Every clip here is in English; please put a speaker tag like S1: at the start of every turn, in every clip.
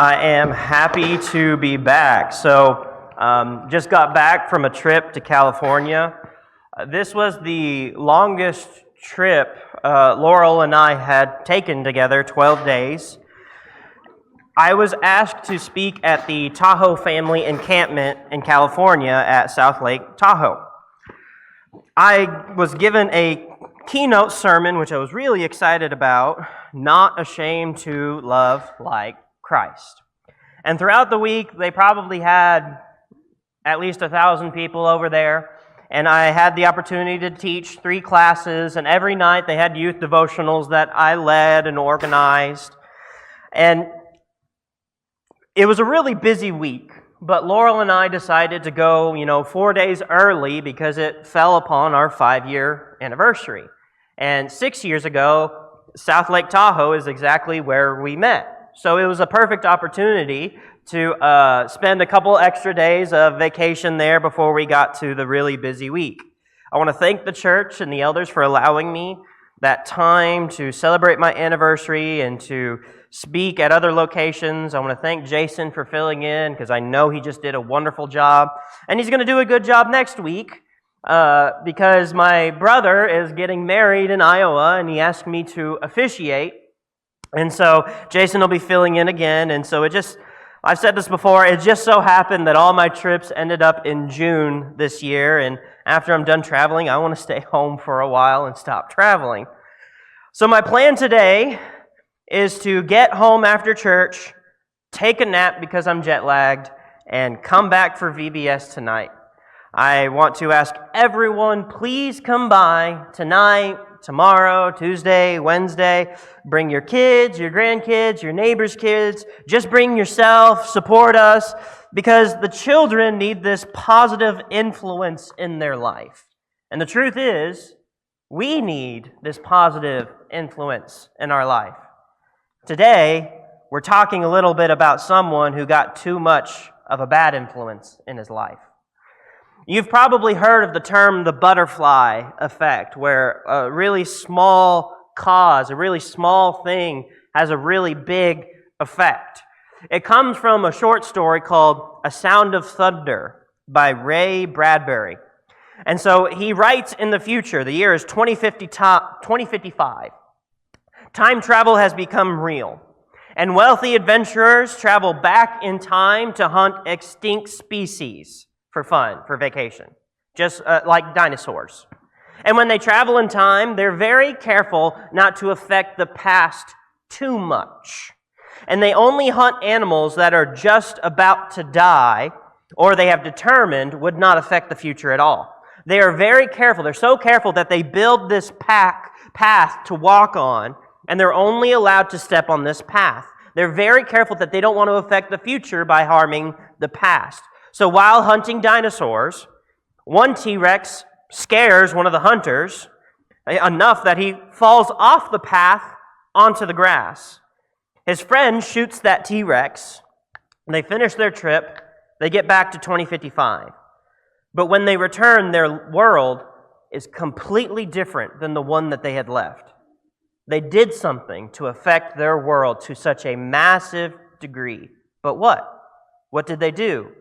S1: I am happy to be back. Just got back from a trip to California. This was the longest trip Laurel and I had taken together, 12 days. I was asked to speak at the Tahoe Family Encampment in California at South Lake Tahoe. I was given a keynote sermon, which I was really excited about, Not Ashamed to Love Like Christ. And throughout the week, they probably had at least 1,000 people over there, and I had the opportunity to teach 3 classes, and every night they had youth devotionals that I led and organized. And it was a really busy week, but Laurel and I decided to go, 4 days early because it fell upon our 5-year anniversary. And 6 years ago, South Lake Tahoe is exactly where we met. So it was a perfect opportunity to spend a couple extra days of vacation there before we got to the really busy week. I want to thank the church and the elders for allowing me that time to celebrate my anniversary and to speak at other locations. I want to thank Jason for filling in because I know he just did a wonderful job. And he's going to do a good job next week because my brother is getting married in Iowa and he asked me to officiate. And so Jason will be filling in again. And so I've said this before, it just so happened that all my trips ended up in June this year. And after I'm done traveling, I want to stay home for a while and stop traveling. So my plan today is to get home after church, take a nap because I'm jet lagged, and come back for VBS tonight. I want to ask everyone, please come by tonight, tomorrow, Tuesday, Wednesday. Bring your kids, your grandkids, your neighbors' kids. Just bring yourself, support us, because the children need this positive influence in their life. And the truth is, we need this positive influence in our life. Today, we're talking a little bit about someone who got too much of a bad influence in his life. You've probably heard of the term the butterfly effect, where a really small cause, a really small thing has a really big effect. It comes from a short story called A Sound of Thunder by Ray Bradbury. And so he writes in the future, the year is 2055. Time travel has become real, and wealthy adventurers travel back in time to hunt extinct species for fun, for vacation, just like dinosaurs. And when they travel in time, they're very careful not to affect the past too much. And they only hunt animals that are just about to die or they have determined would not affect the future at all. They are very careful. They're so careful that they build this path to walk on, and they're only allowed to step on this path. They're very careful that they don't want to affect the future by harming the past. So while hunting dinosaurs, one T-Rex scares one of the hunters enough that he falls off the path onto the grass. His friend shoots that T-Rex, and they finish their trip. They get back to 2055. But when they return, their world is completely different than the one that they had left. They did something to affect their world to such a massive degree. But what? What did they do?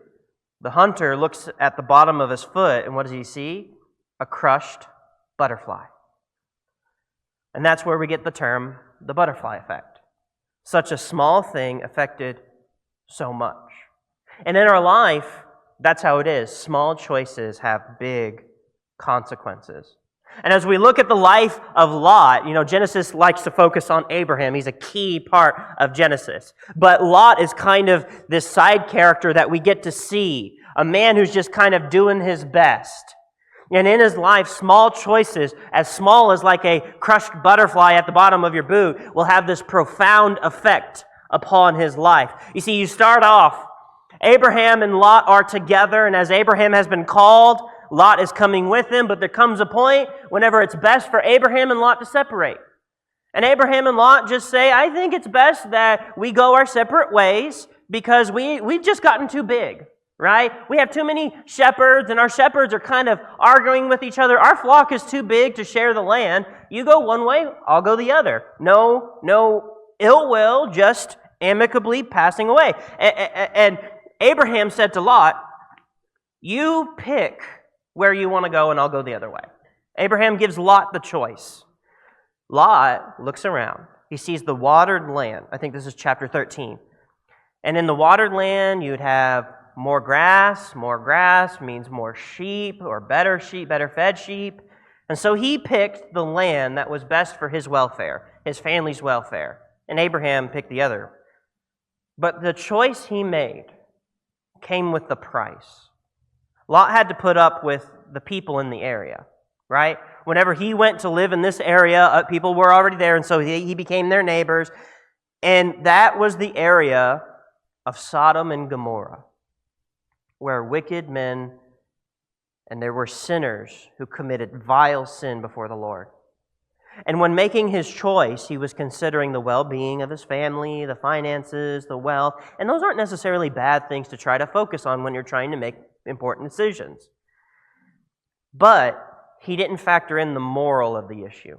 S1: The hunter looks at the bottom of his foot, and what does he see? A crushed butterfly. And that's where we get the term, the butterfly effect. Such a small thing affected so much. And in our life, that's how it is. Small choices have big consequences. And as we look at the life of Lot, Genesis likes to focus on Abraham. He's a key part of Genesis. But Lot is kind of this side character that we get to see, a man who's just kind of doing his best. And in his life, small choices, as small as like a crushed butterfly at the bottom of your boot, will have this profound effect upon his life. You see, you start off, Abraham and Lot are together, and as Abraham has been called, Lot is coming with him, but there comes a point whenever it's best for Abraham and Lot to separate. And Abraham and Lot just say, I think it's best that we go our separate ways because we've just gotten too big, right? We have too many shepherds, and our shepherds are kind of arguing with each other. Our flock is too big to share the land. You go one way, I'll go the other. No ill will, just amicably passing away. And Abraham said to Lot, "You pick where you want to go, and I'll go the other way." Abraham gives Lot the choice. Lot looks around. He sees the watered land. I think this is chapter 13. And in the watered land, you'd have more grass. More grass means more sheep, or better fed sheep. And so he picked the land that was best for his welfare, his family's welfare. And Abraham picked the other. But the choice he made came with the price. Lot had to put up with the people in the area, right? Whenever he went to live in this area, people were already there, and so he became their neighbors. And that was the area of Sodom and Gomorrah, where wicked men and there were sinners who committed vile sin before the Lord. And when making his choice, he was considering the well-being of his family, the finances, the wealth. And those aren't necessarily bad things to try to focus on when you're trying to make important decisions. But he didn't factor in the moral of the issue.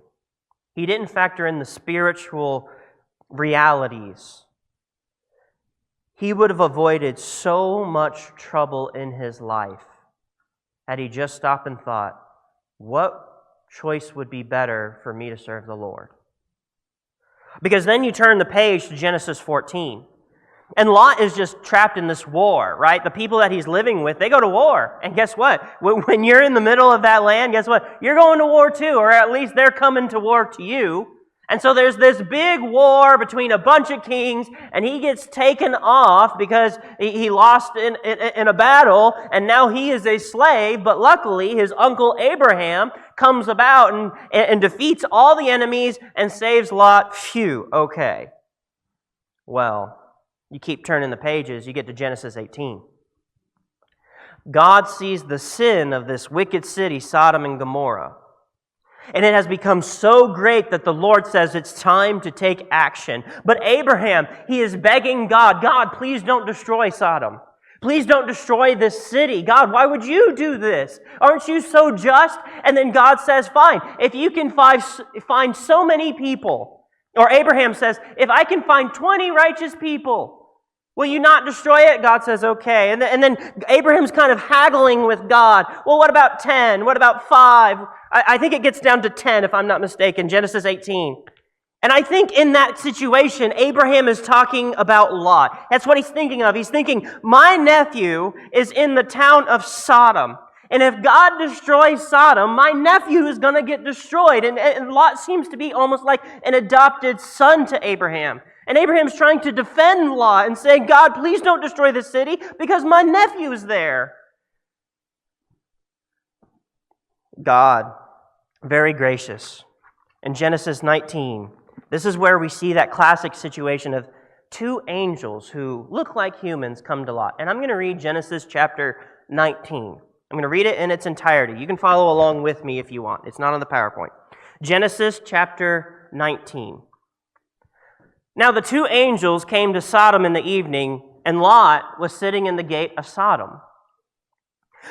S1: He didn't factor in the spiritual realities. He would have avoided so much trouble in his life had he just stopped and thought, what choice would be better for me to serve the Lord? Because then you turn the page to Genesis 14. And Lot is just trapped in this war, right? The people that he's living with, they go to war. And guess what? When you're in the middle of that land, guess what? You're going to war too, or at least they're coming to war to you. And so there's this big war between a bunch of kings, and he gets taken off because he lost in a battle, and now he is a slave. But luckily, his uncle Abraham comes about and defeats all the enemies and saves Lot. Phew, okay. Well, you keep turning the pages, you get to Genesis 18. God sees the sin of this wicked city, Sodom and Gomorrah. And it has become so great that the Lord says it's time to take action. But Abraham, he is begging God, God, please don't destroy Sodom. Please don't destroy this city. God, why would you do this? Aren't you so just? And then God says, fine, if you can find so many people, or Abraham says, if I can find 20 righteous people, will you not destroy it? God says, okay. And then Abraham's kind of haggling with God. Well, what about 10? What about 5? I think it gets down to 10, if I'm not mistaken, Genesis 18. And I think in that situation, Abraham is talking about Lot. That's what he's thinking of. He's thinking, my nephew is in the town of Sodom. And if God destroys Sodom, my nephew is going to get destroyed. And Lot seems to be almost like an adopted son to Abraham. And Abraham's trying to defend Lot and say, God, please don't destroy the city because my nephew is there. God, very gracious. In Genesis 19, this is where we see that classic situation of two angels who look like humans come to Lot. And I'm going to read Genesis chapter 19. I'm going to read it in its entirety. You can follow along with me if you want. It's not on the PowerPoint. Genesis chapter 19. Now the two angels came to Sodom in the evening, and Lot was sitting in the gate of Sodom.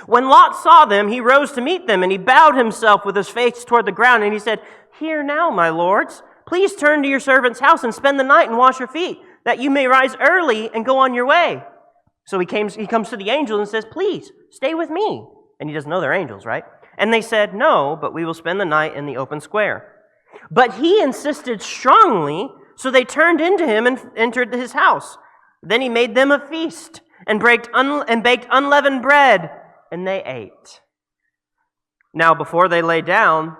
S1: When Lot saw them, he rose to meet them, and he bowed himself with his face toward the ground, and he said, Hear now, my lords, please turn to your servant's house and spend the night and wash your feet, that you may rise early and go on your way. So he comes to the angel and says, Please, stay with me. And he doesn't know they're angels, right? And they said, No, but we will spend the night in the open square. But he insisted strongly, so they turned into him and entered his house. Then he made them a feast and baked unleavened bread, and they ate. Now, before they lay down,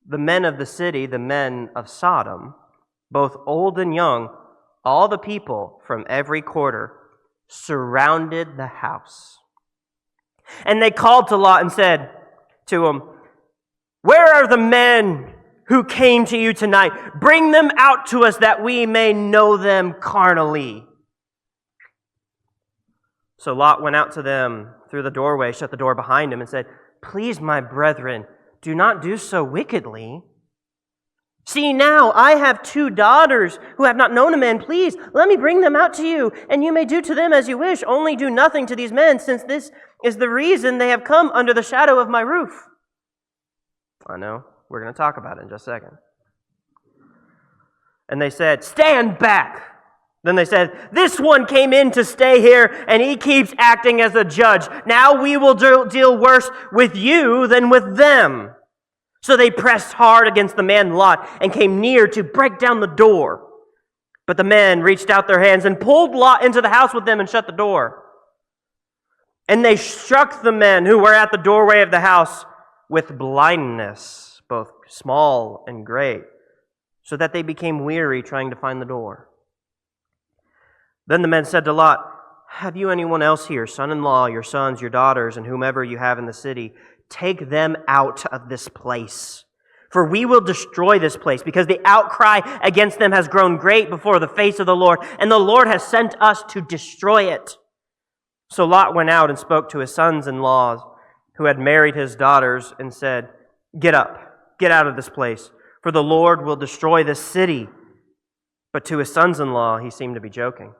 S1: the men of the city, the men of Sodom, both old and young, all the people from every quarter, surrounded the house. And they called to Lot and said to him, Where are the men who came to you tonight? Bring them out to us that we may know them carnally. So Lot went out to them through the doorway, shut the door behind him, and said, Please, my brethren, do not do so wickedly. See now, I have 2 daughters who have not known a man. Please, let me bring them out to you, and you may do to them as you wish. Only do nothing to these men, since this is the reason they have come under the shadow of my roof. I know. We're going to talk about it in just a second. And they said, Stand back, Then they said, "This one came in to stay here, and he keeps acting as a judge. Now we will deal worse with you than with them." So they pressed hard against the man Lot and came near to break down the door. But the men reached out their hands and pulled Lot into the house with them and shut the door. And they struck the men who were at the doorway of the house with blindness, both small and great, so that they became weary trying to find the door. Then the men said to Lot, "Have you anyone else here, son-in-law, your sons, your daughters, and whomever you have in the city? Take them out of this place. For we will destroy this place, because the outcry against them has grown great before the face of the Lord, and the Lord has sent us to destroy it." So Lot went out and spoke to his sons-in-law who had married his daughters and said, "Get up, get out of this place, for the Lord will destroy this city." But to his sons-in-law he seemed to be joking.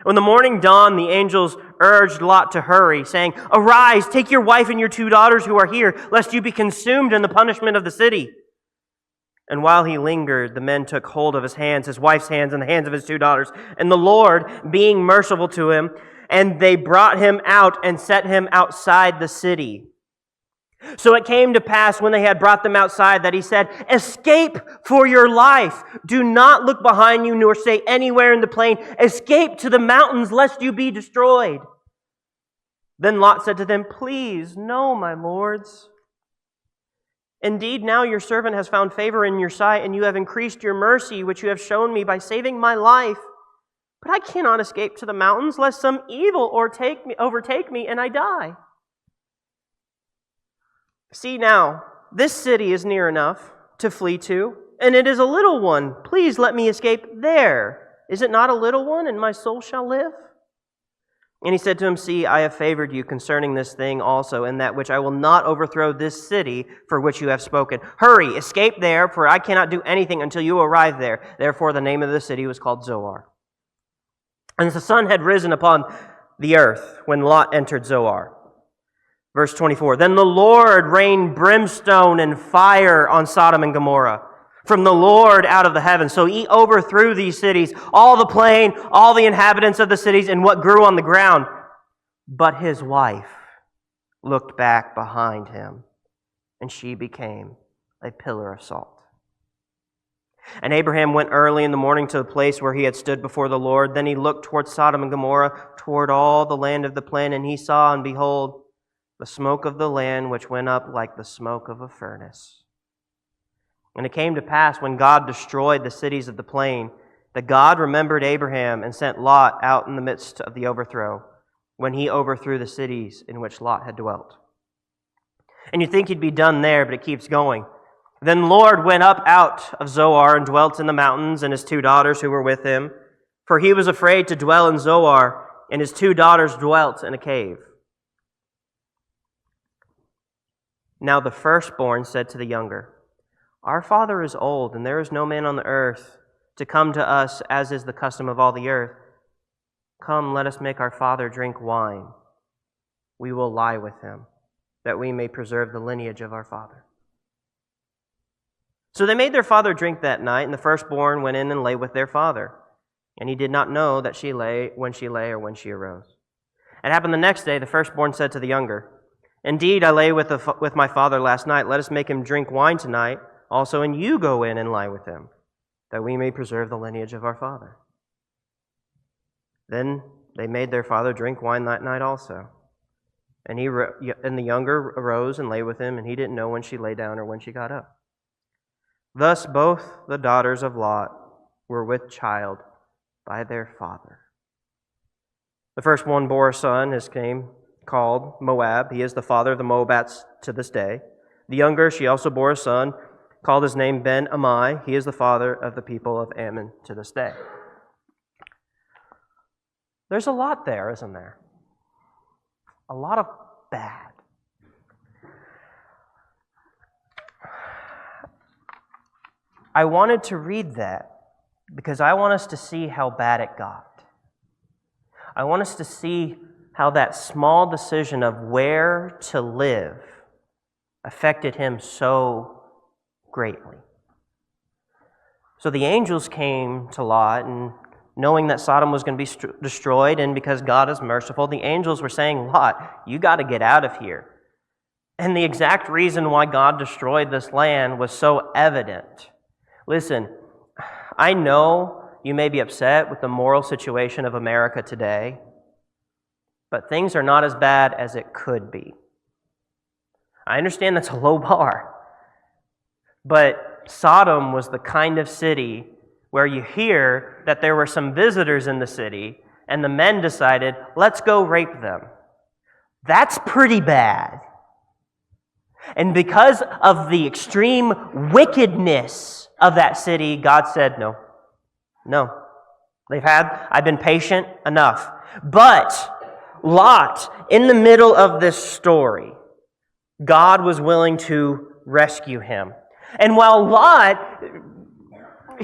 S1: When the morning dawned, the angels urged Lot to hurry, saying, "Arise, take your wife and your 2 daughters who are here, lest you be consumed in the punishment of the city." And while he lingered, the men took hold of his hands, his wife's hands, and the hands of his 2 daughters, and the Lord, being merciful to him, and they brought him out and set him outside the city. So it came to pass when they had brought them outside that he said, "Escape for your life. Do not look behind you nor stay anywhere in the plain. Escape to the mountains lest you be destroyed." Then Lot said to them, "Please, no, my lords. Indeed, now your servant has found favor in your sight, and you have increased your mercy, which you have shown me by saving my life. But I cannot escape to the mountains, lest some evil overtake me and I die. See now, this city is near enough to flee to, and it is a little one. Please let me escape there. Is it not a little one, and my soul shall live?" And he said to him, "See, I have favored you concerning this thing also, in that which I will not overthrow this city for which you have spoken. Hurry, escape there, for I cannot do anything until you arrive there." Therefore the name of the city was called Zoar. And the sun had risen upon the earth when Lot entered Zoar. Verse 24, "Then the Lord rained brimstone and fire on Sodom and Gomorrah from the Lord out of the heavens. So he overthrew these cities, all the plain, all the inhabitants of the cities, and what grew on the ground. But his wife looked back behind him, and she became a pillar of salt. And Abraham went early in the morning to the place where he had stood before the Lord. Then he looked toward Sodom and Gomorrah, toward all the land of the plain, and he saw, and behold, the smoke of the land which went up like the smoke of a furnace. And it came to pass, when God destroyed the cities of the plain, that God remembered Abraham and sent Lot out in the midst of the overthrow, when he overthrew the cities in which Lot had dwelt." And you think he'd be done there, but it keeps going. "Then Lord went up out of Zoar and dwelt in the mountains, and his 2 daughters who were with him. For he was afraid to dwell in Zoar, and his 2 daughters dwelt in a cave. Now the firstborn said to the younger, 'Our father is old, and there is no man on the earth to come to us, as is the custom of all the earth. Come, let us make our father drink wine. We will lie with him, that we may preserve the lineage of our father.' So they made their father drink that night, and the firstborn went in and lay with their father. And he did not know that she lay or when she arose. It happened the next day, the firstborn said to the younger, 'Indeed, I lay with my father last night. Let us make him drink wine tonight also, and you go in and lie with him, that we may preserve the lineage of our father.' Then they made their father drink wine that night also. And the younger arose and lay with him, and he didn't know when she lay down or when she got up. Thus both the daughters of Lot were with child by their father. The first one bore a son, his name called Moab. He is the father of the Moabites to this day. The younger, she also bore a son, called his name Ben-Ammi. He is the father of the people of Ammon to this day." There's a lot there, isn't there? A lot of bad. I wanted to read that because I want us to see how bad it got. I want us to see how that small decision of where to live affected him so greatly. So the angels came to Lot and knowing that Sodom was going to be destroyed, and because God is merciful, the angels were saying, Lot, you got to get out of here. And the exact reason why God destroyed this land was so evident. Listen, I know you may be upset with the moral situation of America today, but things are not as bad as it could be. I understand that's a low bar, but Sodom was the kind of city where you hear that there were some visitors in the city, and the men decided, let's go rape them. That's pretty bad. And because of the extreme wickedness of that city, God said, no. I've been patient enough. But Lot, in the middle of this story, God was willing to rescue him. And while Lot,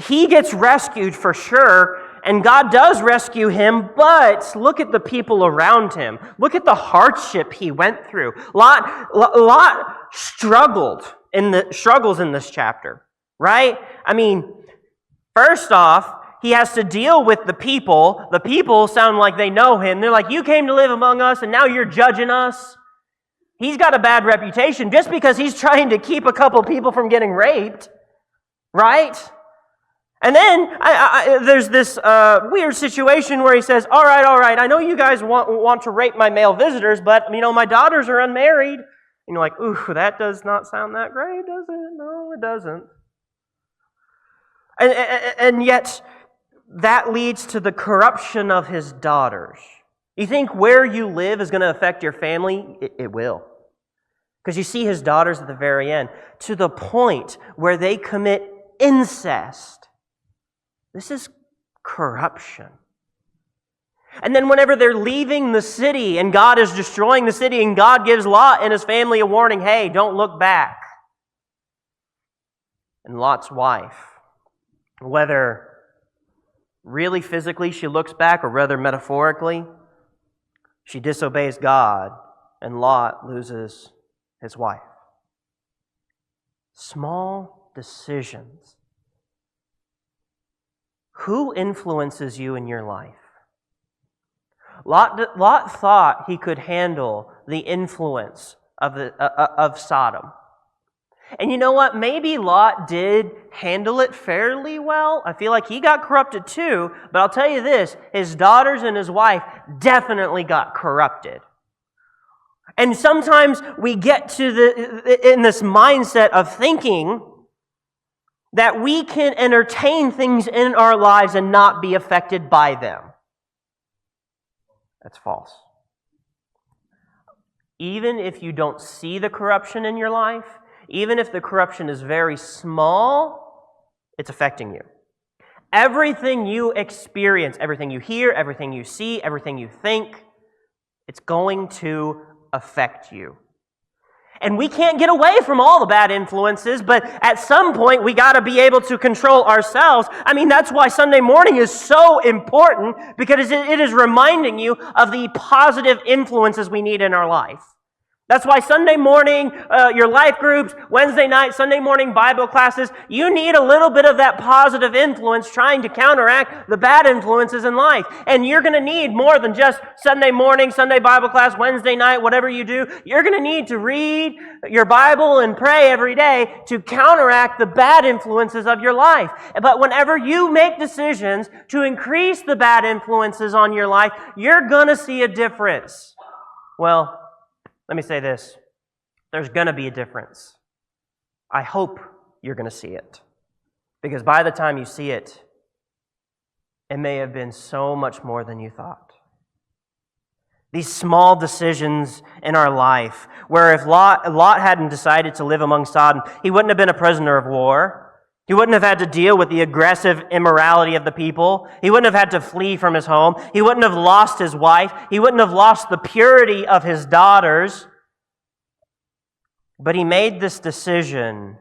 S1: he gets rescued for sure, and God does rescue him, but look at the people around him. Look at the hardship he went through. Lot struggles in this chapter, right? I mean, first off, he has to deal with the people. The people sound like they know him. They're like, you came to live among us, and now you're judging us. He's got a bad reputation just because he's trying to keep a couple people from getting raped, right? And then there's this weird situation where he says, all right, I know you guys want to rape my male visitors, but, my daughters are unmarried. And you're like, ooh, that does not sound that great, does it? No, it doesn't. And yet, that leads to the corruption of his daughters. You think where you live is going to affect your family? It will. Because you see his daughters at the very end, to the point where they commit incest. This is corruption. And then whenever they're leaving the city and God is destroying the city and God gives Lot and his family a warning, hey, don't look back. And Lot's wife, whether really physically she looks back or rather metaphorically, she disobeys God and Lot loses his wife. Small decisions. Who influences you in your life? Lot thought he could handle the influence of Sodom. And you know what? Maybe Lot did handle it fairly well. I feel like he got corrupted too, but I'll tell you this, his daughters and his wife definitely got corrupted. And sometimes we get to in this mindset of thinking that we can entertain things in our lives and not be affected by them. That's false. Even if you don't see the corruption in your life, even if the corruption is very small, it's affecting you. Everything you experience, everything you hear, everything you see, everything you think, it's going to affect you. And we can't get away from all the bad influences, but at some point we got to be able to control ourselves. That's why Sunday morning is so important, because it is reminding you of the positive influences we need in our life. That's why Sunday morning, your life groups, Wednesday night, Sunday morning Bible classes, you need a little bit of that positive influence trying to counteract the bad influences in life. And you're going to need more than just Sunday morning, Sunday Bible class, Wednesday night, whatever you do. You're going to need to read your Bible and pray every day to counteract the bad influences of your life. But whenever you make decisions to increase the bad influences on your life, you're going to see a difference. Well, let me say this. There's going to be a difference. I hope you're going to see it. Because by the time you see it, it may have been so much more than you thought. These small decisions in our life, where if Lot hadn't decided to live among Sodom, he wouldn't have been a prisoner of war. He wouldn't have had to deal with the aggressive immorality of the people. He wouldn't have had to flee from his home. He wouldn't have lost his wife. He wouldn't have lost the purity of his daughters. But he made this decision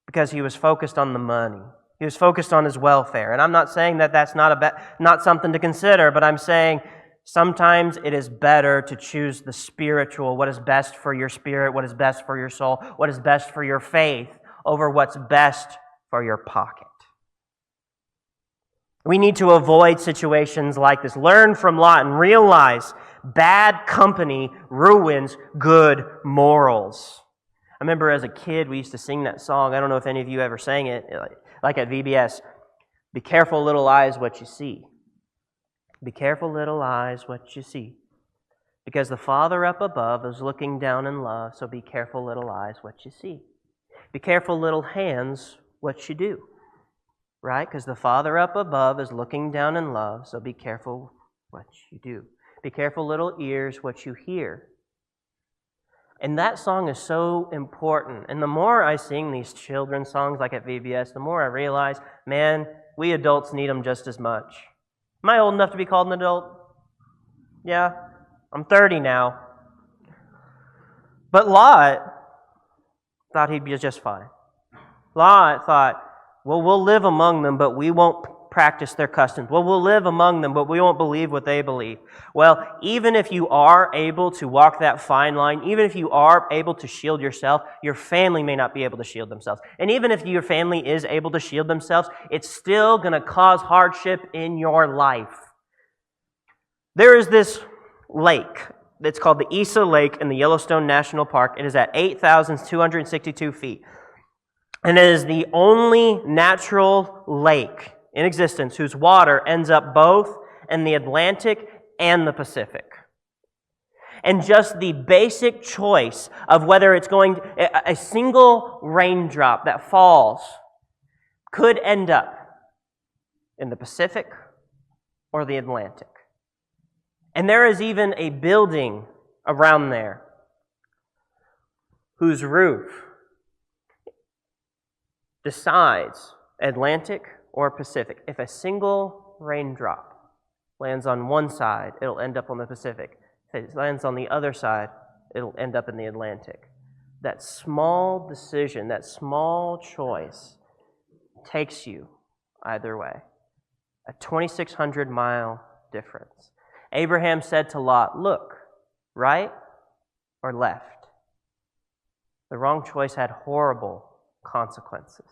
S1: because he was focused on the money. He was focused on his welfare. And I'm not saying that that's not something to consider, but I'm saying sometimes it is better to choose the spiritual, what is best for your spirit, what is best for your soul, what is best for your faith, over what's best for your pocket. We need to avoid situations like this. Learn from Lot and realize bad company ruins good morals. I remember as a kid we used to sing that song. I don't know if any of you ever sang it, like at VBS. Be careful, little eyes, what you see. Be careful, little eyes, what you see. Because the Father up above is looking down in love, so be careful, little eyes, what you see. Be careful, little hands, what you do. Right? Because the Father up above is looking down in love, so be careful what you do. Be careful, little ears, what you hear. And that song is so important. And the more I sing these children's songs like at VBS, the more I realize, man, we adults need them just as much. Am I old enough to be called an adult? Yeah, I'm 30 now. But Lot thought he'd be just fine. Lot thought, well, we'll live among them, but we won't practice their customs. Well, we'll live among them, but we won't believe what they believe. Well, even if you are able to walk that fine line, even if you are able to shield yourself, your family may not be able to shield themselves. And even if your family is able to shield themselves, it's still going to cause hardship in your life. There is this lake. It's called the Isa Lake in the Yellowstone National Park. It is at 8,262 feet. And it is the only natural lake in existence whose water ends up both in the Atlantic and the Pacific. And just the basic choice of whether it's going, a single raindrop that falls could end up in the Pacific or the Atlantic. And there is even a building around there whose roof decides Atlantic or Pacific. If a single raindrop lands on one side, it'll end up on the Pacific. If it lands on the other side, it'll end up in the Atlantic. That small decision, that small choice takes you either way. A 2,600-mile difference. Abraham said to Lot, look, right or left? The wrong choice had horrible consequences.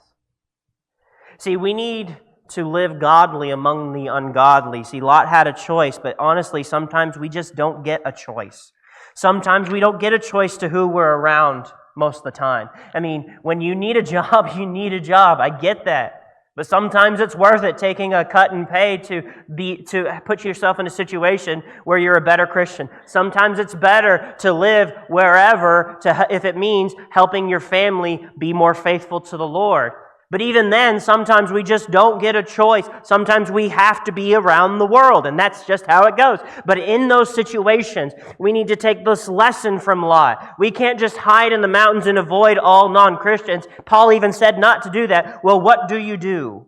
S1: See, we need to live godly among the ungodly. See, Lot had a choice, but honestly, sometimes we just don't get a choice. Sometimes we don't get a choice to who we're around most of the time. I mean, when you need a job, you need a job. I get that. But sometimes it's worth it taking a cut in pay to put yourself in a situation where you're a better Christian. Sometimes it's better to live wherever if it means helping your family be more faithful to the Lord. But even then, sometimes we just don't get a choice. Sometimes we have to be around the world, and that's just how it goes. But in those situations, we need to take this lesson from Lot. We can't just hide in the mountains and avoid all non-Christians. Paul even said not to do that. Well, what do you do?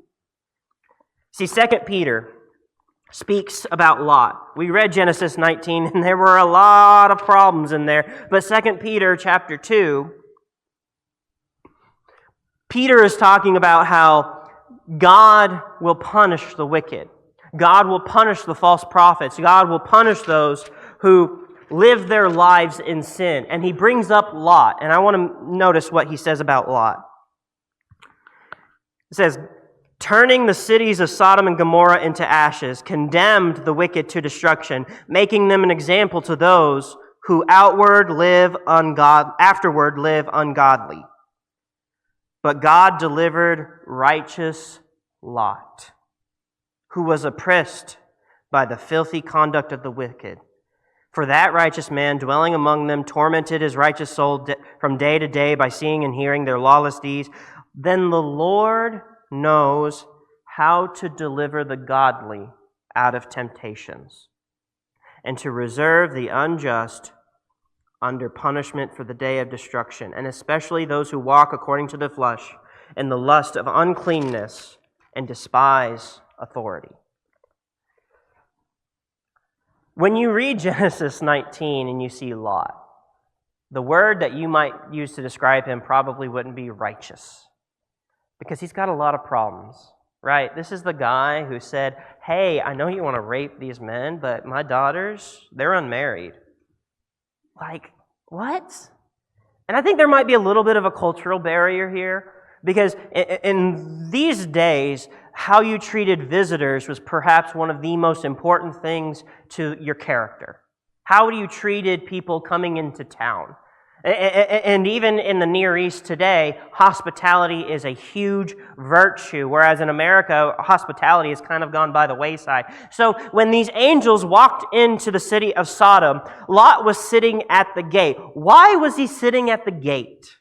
S1: See, 2 Peter speaks about Lot. We read Genesis 19, and there were a lot of problems in there. But 2 Peter chapter 2, Peter is talking about how God will punish the wicked. God will punish the false prophets. God will punish those who live their lives in sin. And he brings up Lot. And I want to notice what he says about Lot. It says, turning the cities of Sodom and Gomorrah into ashes, condemned the wicked to destruction, making them an example to those who afterward live ungodly. But God delivered righteous Lot, who was oppressed by the filthy conduct of the wicked. For that righteous man, dwelling among them, tormented his righteous soul from day to day by seeing and hearing their lawless deeds. Then the Lord knows how to deliver the godly out of temptations, and to reserve the unjust under punishment for the day of destruction, and especially those who walk according to the flesh in the lust of uncleanness and despise authority. When you read Genesis 19 and you see Lot, the word that you might use to describe him probably wouldn't be righteous, because he's got a lot of problems, right? This is the guy who said, hey, I know you want to rape these men, but my daughters, they're unmarried. Like, what? And I think there might be a little bit of a cultural barrier here, because in these days, how you treated visitors was perhaps one of the most important things to your character. How you treated people coming into town. And even in the Near East today, hospitality is a huge virtue, whereas in America, hospitality has kind of gone by the wayside. So when these angels walked into the city of Sodom, Lot was sitting at the gate. Why was he sitting at the gate?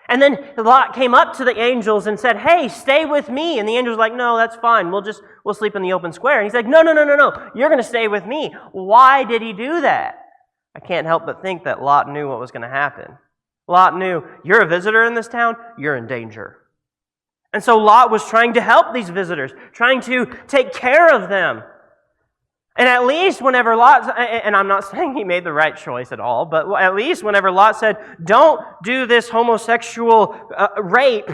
S1: And then Lot came up to the angels and said, "Hey, stay with me." And the angels were like, "No, that's fine. We'll sleep in the open square." And he's like, "No. You're going to stay with me." Why did he do that? I can't help but think that Lot knew what was going to happen. Lot knew, you're a visitor in this town, you're in danger. And so Lot was trying to help these visitors, trying to take care of them. And at least whenever Lot, and I'm not saying he made the right choice at all, but at least whenever Lot said, "Don't do this homosexual rape,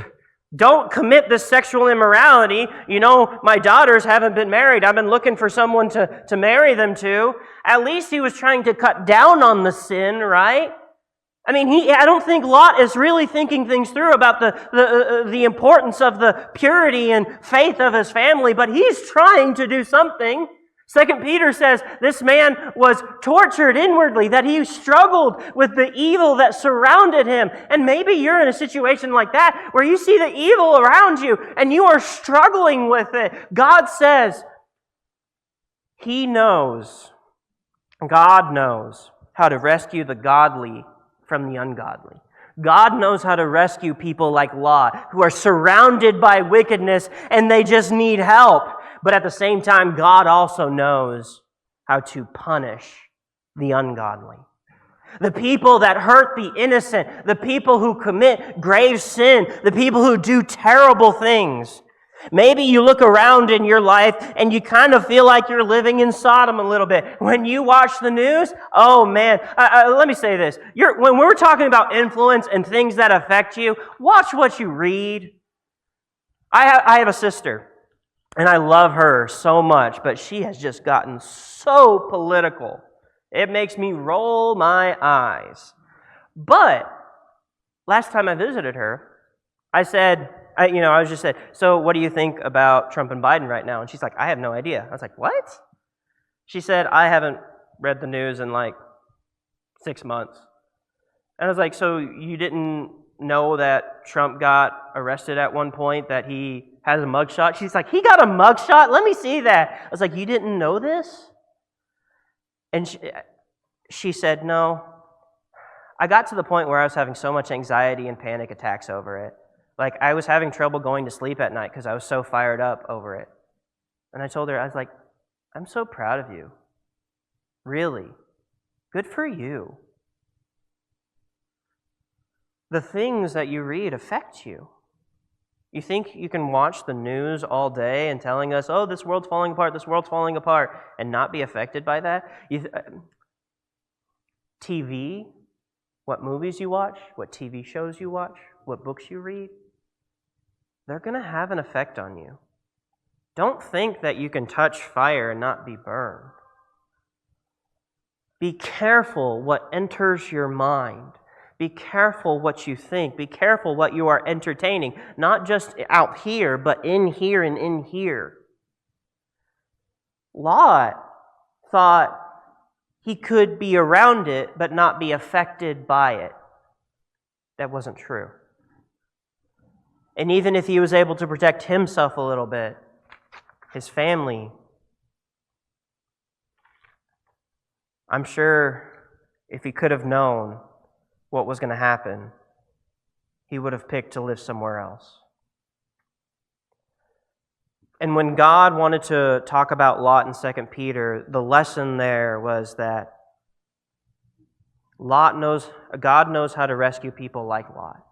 S1: don't commit this sexual immorality. You know, my daughters haven't been married. I've been looking for someone to marry them to." At least he was trying to cut down on the sin, right? I mean, I don't think Lot is really thinking things through about the importance of the purity and faith of his family, but he's trying to do something. 2 Peter says this man was tortured inwardly, that he struggled with the evil that surrounded him. And maybe you're in a situation like that where you see the evil around you and you are struggling with it. God says He knows, God knows how to rescue the godly from the ungodly. God knows how to rescue people like Lot who are surrounded by wickedness and they just need help. But at the same time, God also knows how to punish the ungodly. The people that hurt the innocent, the people who commit grave sin, the people who do terrible things. Maybe you look around in your life and you kind of feel like you're living in Sodom a little bit. When you watch the news, oh man, let me say this. When we're talking about influence and things that affect you, watch what you read. I have a sister. And I love her so much, but she has just gotten so political. It makes me roll my eyes. But last time I visited her, I said, I was just said, "So what do you think about Trump and Biden right now?" And she's like, "I have no idea." I was like, "What?" She said, "I haven't read the news in like 6 months." And I was like, "So you didn't know that Trump got arrested at one point, that he has a mugshot?" She's like, "He got a mugshot? Let me see that." I was like, "You didn't know this?" And she said, "No. I got to the point where I was having so much anxiety and panic attacks over it. Like, I was having trouble going to sleep at night because I was so fired up over it." And I told her, I was like, "I'm so proud of you. Really. Good for you. The things that you read affect you. You think you can watch the news all day and telling us, oh, this world's falling apart, and not be affected by that? TV, what movies you watch, what TV shows you watch, what books you read, they're going to have an effect on you. Don't think that you can touch fire and not be burned. Be careful what enters your mind. Be careful what you think. Be careful what you are entertaining. Not just out here, but in here and in here. Lot thought he could be around it, but not be affected by it. That wasn't true. And even if he was able to protect himself a little bit, his family, I'm sure if he could have known what was going to happen, he would have picked to live somewhere else. And when God wanted to talk about Lot in 2 Peter, the lesson there was that God knows how to rescue people like Lot.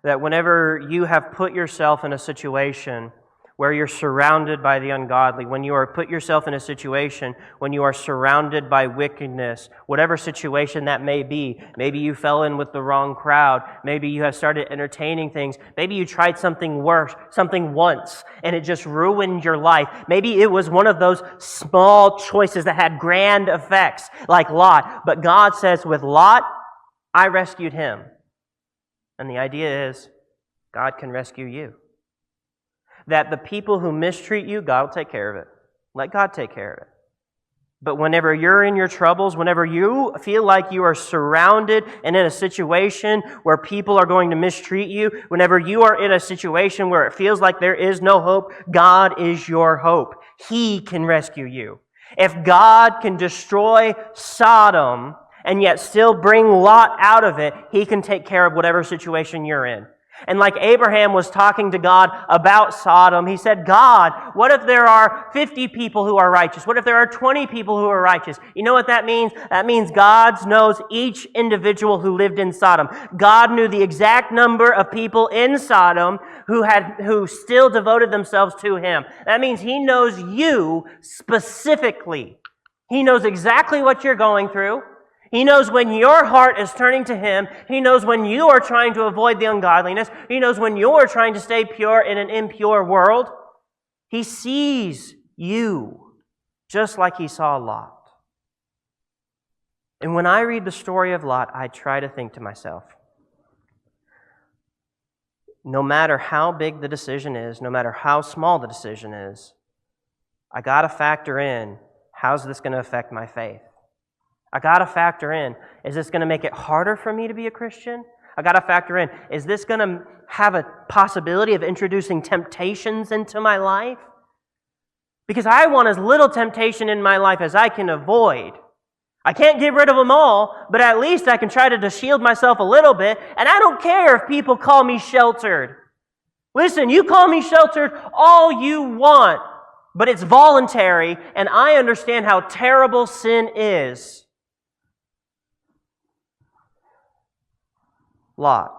S1: That whenever you have put yourself in a situation where you're surrounded by the ungodly, when you are put yourself in a situation when you are surrounded by wickedness, whatever situation that may be, maybe you fell in with the wrong crowd, maybe you have started entertaining things, maybe you tried something worse, something once, and it just ruined your life. Maybe it was one of those small choices that had grand effects, like Lot. But God says, with Lot, I rescued him. And the idea is, God can rescue you. that the people who mistreat you, God will take care of it. Let God take care of it. But whenever you're in your troubles, whenever you feel like you are surrounded and in a situation where people are going to mistreat you, whenever you are in a situation where it feels like there is no hope, God is your hope. He can rescue you. If God can destroy Sodom and yet still bring Lot out of it, He can take care of whatever situation you're in. And like Abraham was talking to God about Sodom, he said, God, what if there are 50 people who are righteous? What if there are 20 people who are righteous? You know what that means? That means God knows each individual who lived in Sodom. God knew the exact number of people in Sodom who still devoted themselves to Him. That means He knows you specifically. He knows exactly what you're going through. He knows when your heart is turning to Him. He knows when you are trying to avoid the ungodliness. He knows when you are trying to stay pure in an impure world. He sees you just like He saw Lot. And when I read the story of Lot, I try to think to myself, no matter how big the decision is, no matter how small the decision is, I got to factor in, how's this going to affect my faith? I got to factor in, is this going to make it harder for me to be a Christian? I got to factor in, is this going to have a possibility of introducing temptations into my life? Because I want as little temptation in my life as I can avoid. I can't get rid of them all, but at least I can try to shield myself a little bit, and I don't care if people call me sheltered. Listen, you call me sheltered all you want, but it's voluntary, and I understand how terrible sin is. Lot.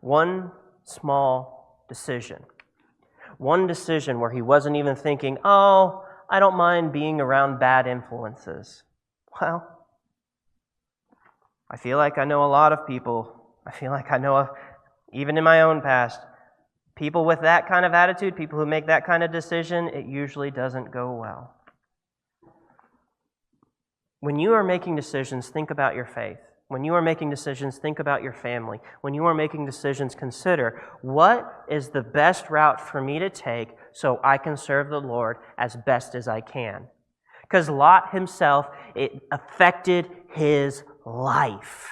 S1: One small decision. One decision where he wasn't even thinking, oh, I don't mind being around bad influences. Well, I feel like I know a lot of people. I feel like I know, even in my own past, people with that kind of attitude, people who make that kind of decision, it usually doesn't go well. When you are making decisions, think about your faith. When you are making decisions, think about your family. When you are making decisions, consider, what is the best route for me to take so I can serve the Lord as best as I can? Because Lot himself, it affected his life.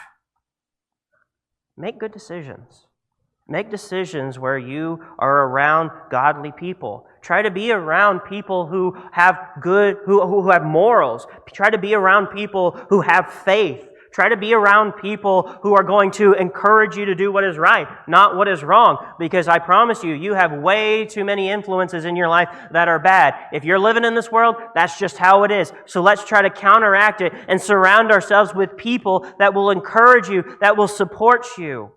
S1: Make good decisions. Make decisions where you are around godly people. Try to be around people who have who have morals. Try to be around people who have faith. Try to be around people who are going to encourage you to do what is right, not what is wrong. Because I promise you, you have way too many influences in your life that are bad. If you're living in this world, that's just how it is. So let's try to counteract it and surround ourselves with people that will encourage you, that will support you.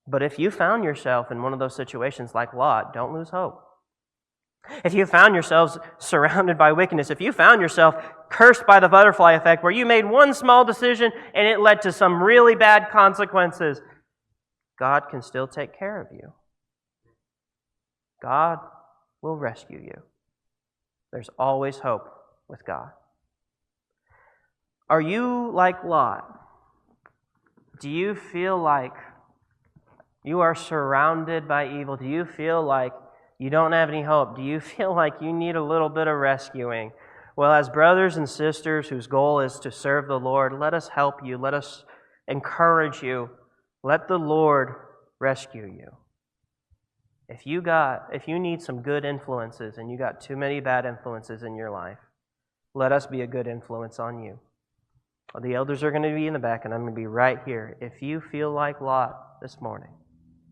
S1: But if you found yourself in one of those situations like Lot, don't lose hope. If you found yourselves surrounded by wickedness, if you found yourself cursed by the butterfly effect where you made one small decision and it led to some really bad consequences, God can still take care of you. God will rescue you. There's always hope with God. Are you like Lot? Do you feel like you are surrounded by evil? Do you feel like you don't have any hope? Do you feel like you need a little bit of rescuing? Well, as brothers and sisters whose goal is to serve the Lord, let us help you. Let us encourage you. Let the Lord rescue you. If you need some good influences and you got too many bad influences in your life, let us be a good influence on you. The elders are going to be in the back and I'm going to be right here. If you feel like Lot this morning,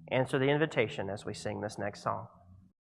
S1: answer the invitation as we sing this next song.